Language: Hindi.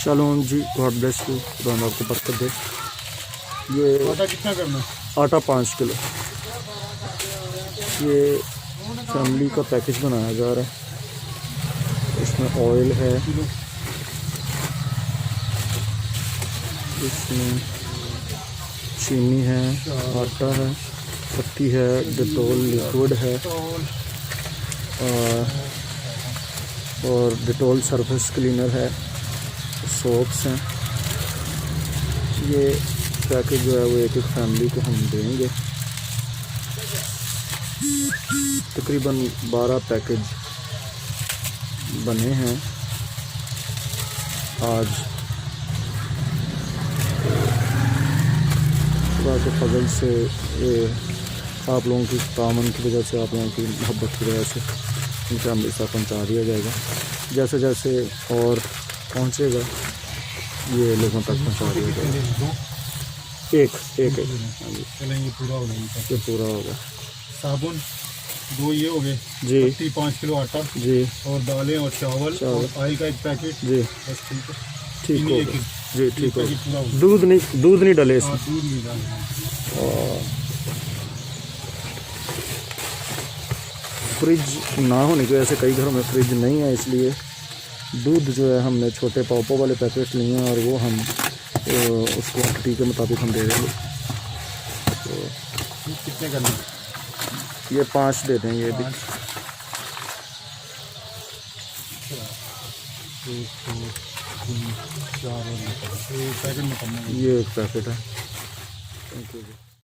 शालोम जी, गॉड ब्लेस यू, खुदा आपको बरकत दे। ये आटा कितना करना है? आटा 5 किलो। ये फैमिली का पैकेज बनाया जा रहा है। इसमें ऑयल है, इसमें चीनी है, आटा है, पत्ती है, डिटोल लिक्विड है और डिटोल सरफेस क्लीनर है, सोप्स हैं। ये पैकेज जो है वो एक एक फैमिली को हम देंगे। तकरीबन 12 पैकेज बने हैं आज। खुदा के फजल से ये आप लोगों की तामन की वजह से, आप लोगों की मोहब्बत की वजह से इन फैमिली तक पहुँचा दिया जाएगा। जैसे जैसे और पहुँचेगा ये लोगों तक पहुँचा दिया जाएगा। एक चलें, ये पूरा हो गया। ये पूरा होगा। साबुन 2 ये हो गए जी, 5 किलो आटा जी, और दालें और चावल और ऑयल का 1 पैकेट। जी, बस ठीक है, ठीक चीनी होगा 1 जी, ठीक पूरा होगा। हो गया। दूध नहीं डले हाँ, इसमें। दूध नहीं डालना। फ्रिज ना होने की वजह से कई घरों में फ्रिज नहीं है, इसलिए दूध जो है हमने छोटे पावपों वाले पैकेट लिए हैं और वो हम उसको क्वांटिटी के मुताबिक हम दे देंगे। तो कितने करना है? ये 5 दे दें। ये भी 1 2 3 4 और एक पैकेट में करना है। ये एक पैकेट है। Thank you ji.